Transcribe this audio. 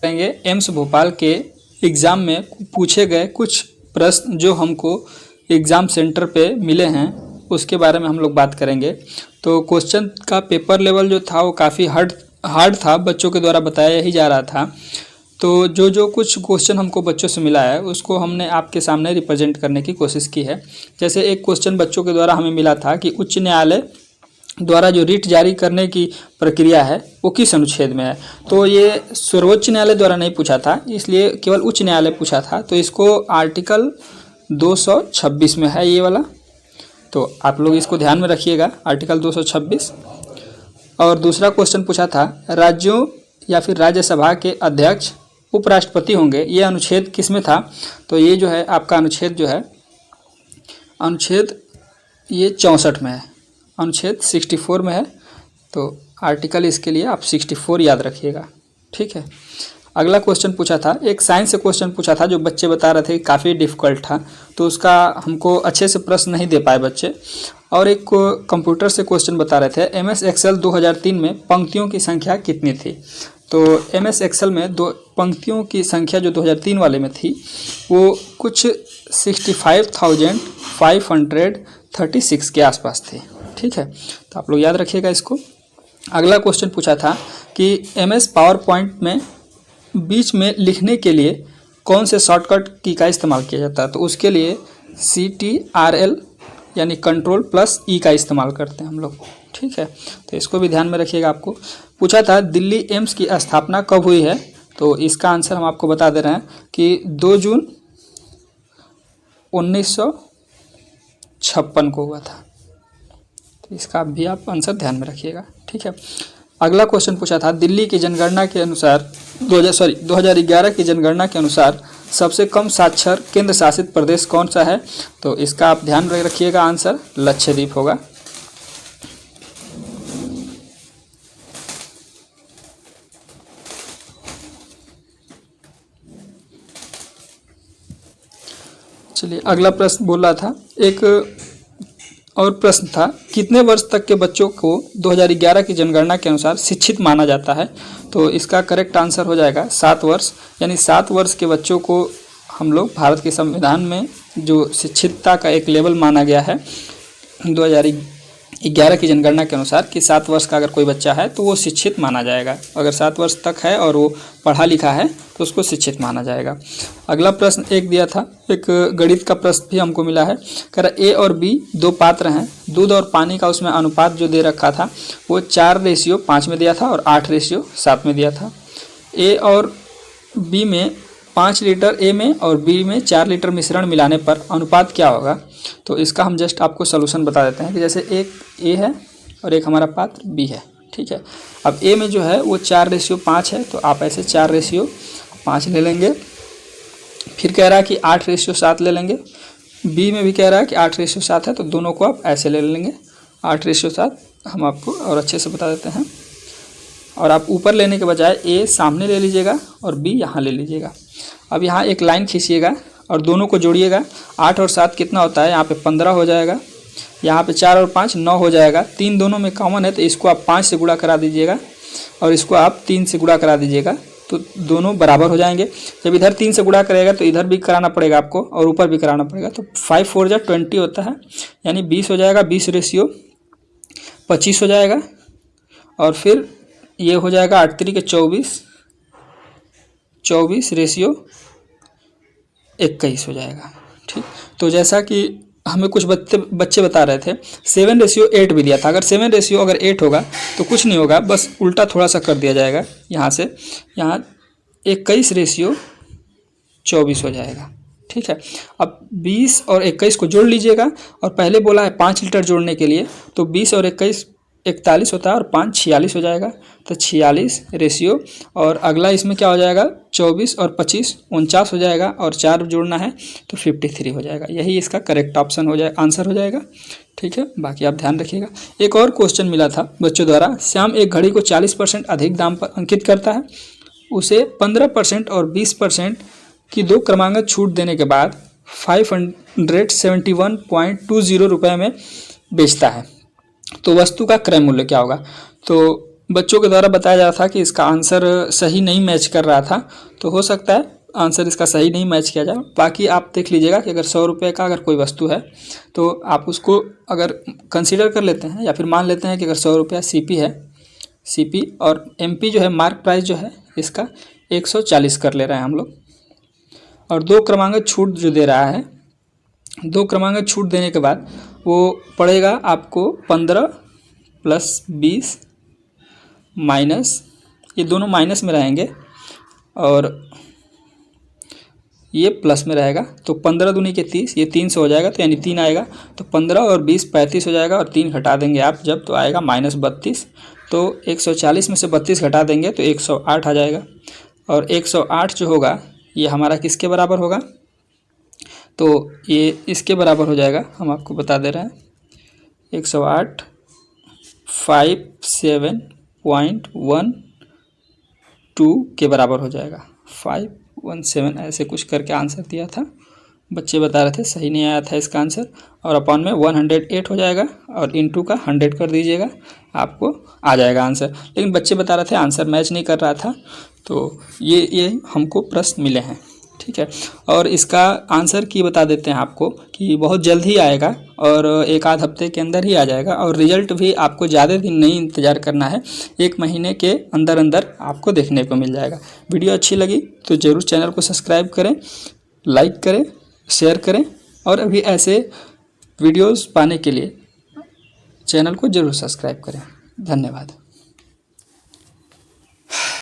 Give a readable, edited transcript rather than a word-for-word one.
करेंगे एम्स भोपाल के एग्ज़ाम में पूछे गए कुछ प्रश्न जो हमको एग्ज़ाम सेंटर पे मिले हैं उसके बारे में हम लोग बात करेंगे। तो क्वेश्चन का पेपर लेवल जो था वो काफ़ी हार्ड था, बच्चों के द्वारा बताया ही जा रहा था। तो जो कुछ क्वेश्चन हमको बच्चों से मिला है उसको हमने आपके सामने रिप्रेजेंट करने की कोशिश की है। जैसे एक क्वेश्चन बच्चों के द्वारा हमें मिला था कि उच्च न्यायालय द्वारा जो रिट जारी करने की प्रक्रिया है वो किस अनुच्छेद में है। तो ये सर्वोच्च न्यायालय द्वारा नहीं पूछा था, इसलिए केवल उच्च न्यायालय पूछा था। तो इसको आर्टिकल 226 में है ये वाला, तो आप लोग इसको ध्यान में रखिएगा, आर्टिकल 226। और दूसरा क्वेश्चन पूछा था राज्यों या फिर राज्यसभा के अध्यक्ष उपराष्ट्रपति होंगे, ये अनुच्छेद किस में था। तो ये जो है आपका अनुच्छेद जो है अनुच्छेद ये 64 में है, अनुच्छेद 64 में है। तो आर्टिकल इसके लिए आप 64 याद रखिएगा, ठीक है। अगला क्वेश्चन पूछा था, एक साइंस से क्वेश्चन पूछा था जो बच्चे बता रहे थे कि काफ़ी डिफ़िकल्ट था, तो उसका हमको अच्छे से प्रश्न नहीं दे पाए बच्चे। और एक कंप्यूटर से क्वेश्चन बता रहे थे MS एक्सेल 2003 में पंक्तियों की संख्या कितनी थी। तो MS एक्सेल में दो पंक्तियों की संख्या जो 2003 वाले में थी वो कुछ 65,536 के आसपास थी, ठीक है। तो आप लोग याद रखिएगा इसको। अगला क्वेश्चन पूछा था कि MS पावर पॉइंट में बीच में लिखने के लिए कौन से शॉर्टकट की का इस्तेमाल किया जाता है। तो उसके लिए CTRL यानी Ctrl+E का इस्तेमाल करते हैं हम लोग, ठीक है। तो इसको भी ध्यान में रखिएगा। आपको पूछा था दिल्ली एम्स की स्थापना कब हुई है। तो इसका आंसर हम आपको बता दे रहे हैं कि 2 जून 1956 को हुआ था। तो इसका भी आप आंसर ध्यान में रखिएगा, ठीक है। अगला क्वेश्चन पूछा था दिल्ली की जनगणना के अनुसार 2011 की जनगणना के अनुसार सबसे कम साक्षर केंद्र शासित प्रदेश कौन सा है। तो इसका आप ध्यान रखिएगा, आंसर लक्षद्वीप होगा। चलिए अगला प्रश्न बोल रहा था, एक और प्रश्न था कितने वर्ष तक के बच्चों को 2011 की जनगणना के अनुसार शिक्षित माना जाता है। तो इसका करेक्ट आंसर हो जाएगा 7 वर्ष, यानी 7 वर्ष के बच्चों को हम लोग भारत के संविधान में जो शिक्षितता का एक लेवल माना गया है 2011 की जनगणना के अनुसार कि 7 वर्ष का अगर कोई बच्चा है तो वो शिक्षित माना जाएगा। अगर 7 वर्ष तक है और वो पढ़ा लिखा है तो उसको शिक्षित माना जाएगा। अगला प्रश्न एक दिया था, एक गणित का प्रश्न भी हमको मिला है। कह रहा A और B 2 पात्र हैं, दूध और पानी का उसमें अनुपात जो दे रखा था वो 4:5 में दिया था और 8:7 में दिया था। A और B में 5 लीटर A में और B में 4 लीटर मिश्रण मिलाने पर अनुपात क्या होगा। तो इसका हम जस्ट आपको सलूशन बता देते हैं कि जैसे एक A है और एक हमारा पात्र B है, ठीक है। अब A में जो है वो 4:5 है, तो आप ऐसे 4:5 ले लेंगे। फिर कह रहा है कि 8:7 ले लेंगे। B में भी कह रहा है कि 8:7 है, तो दोनों को आप ऐसे ले लेंगे 8:7। हम आपको और अच्छे से बता देते हैं। और आप ऊपर लेने के बजाय A सामने ले लीजिएगा और B यहाँ ले लीजिएगा। अब यहाँ एक लाइन खींचिएगा और दोनों को जोड़िएगा। 8 और 7 कितना होता है, यहाँ पे 15 हो जाएगा। यहाँ पे 4 और 5 9 हो जाएगा। 3 दोनों में कॉमन है तो इसको आप 5 से गुणा करा दीजिएगा और इसको आप 3 से गुणा करा दीजिएगा, तो दोनों बराबर हो जाएंगे। जब इधर 3 से गुणा करेगा तो इधर भी कराना पड़ेगा आपको और ऊपर भी कराना पड़ेगा। तो 5 4 जा 20 होता है, यानी 20 हो जाएगा। 20:25 हो जाएगा। और फिर ये हो जाएगा 8 3 के 24, 24:21 हो जाएगा, ठीक। तो जैसा कि हमें कुछ बच्चे बता रहे थे 7:8 भी दिया था। अगर 7:8 होगा तो कुछ नहीं होगा, बस उल्टा थोड़ा सा कर दिया जाएगा। यहाँ से यहाँ 21:24 हो जाएगा, ठीक है। अब 20 और 21 को जोड़ लीजिएगा और पहले बोला है 5 लीटर जोड़ने के लिए, तो 20 और 21 41 होता है और 5 46 हो जाएगा, तो 46 और अगला इसमें क्या हो जाएगा 24 और 25 49 हो जाएगा और 4 जोड़ना है तो 53 हो जाएगा। यही इसका करेक्ट ऑप्शन हो जाए, आंसर हो जाएगा, ठीक है। बाकी आप ध्यान रखिएगा। एक और क्वेश्चन मिला था बच्चों द्वारा, श्याम एक घड़ी को 40% अधिक दाम पर अंकित करता है, उसे 15% और 20% की 2 क्रमांकन छूट देने के बाद 571.20 रुपये में बेचता है, तो वस्तु का क्रय मूल्य क्या होगा। तो बच्चों के द्वारा बताया जा रहा था कि इसका आंसर सही नहीं मैच कर रहा था, तो हो सकता है आंसर इसका सही नहीं मैच किया जाए। बाकी आप देख लीजिएगा कि अगर 100 रुपये का अगर कोई वस्तु है तो आप उसको अगर कंसीडर कर लेते हैं या फिर मान लेते हैं कि अगर 100 रुपया CP है, CP और MP जो है मार्क प्राइस जो है इसका 140 कर ले रहे हैं हम लोग। और 2 क्रमांक छूट जो दे रहा है, 2 क्रमांक छूट देने के बाद वो पड़ेगा आपको 15 + 20 माइनस, ये दोनों माइनस में रहेंगे और ये प्लस में रहेगा। तो 15 दूनी के 30, ये 3 से हो जाएगा तो यानी 3 आएगा। तो 15 और 20 35 हो जाएगा और 3 घटा देंगे आप जब, तो आएगा -32। तो 140 में से 32 घटा देंगे तो 108 आ जाएगा। और 108 जो होगा ये हमारा किसके बराबर होगा, तो ये इसके बराबर हो जाएगा, हम आपको बता दे रहे हैं। 108 57.12 के बराबर हो जाएगा। 517 ऐसे कुछ करके आंसर दिया था, बच्चे बता रहे थे, सही नहीं आया था इसका आंसर। और अपॉन में 108 हो जाएगा और इंटू का 100 कर दीजिएगा, आपको आ जाएगा आंसर। लेकिन बच्चे बता रहे थे आंसर मैच नहीं कर रहा था, तो ये हमको प्रश्न मिले हैं, ठीक है। और इसका आंसर की बता देते हैं आपको कि बहुत जल्द ही आएगा और 1 आध हफ्ते के अंदर ही आ जाएगा। और रिजल्ट भी आपको ज़्यादा दिन नहीं इंतज़ार करना है, 1 महीने के अंदर अंदर आपको देखने को मिल जाएगा। वीडियो अच्छी लगी तो ज़रूर चैनल को सब्सक्राइब करें, लाइक करें, शेयर करें और अभी ऐसे वीडियोज़ पाने के लिए चैनल को ज़रूर सब्सक्राइब करें। धन्यवाद।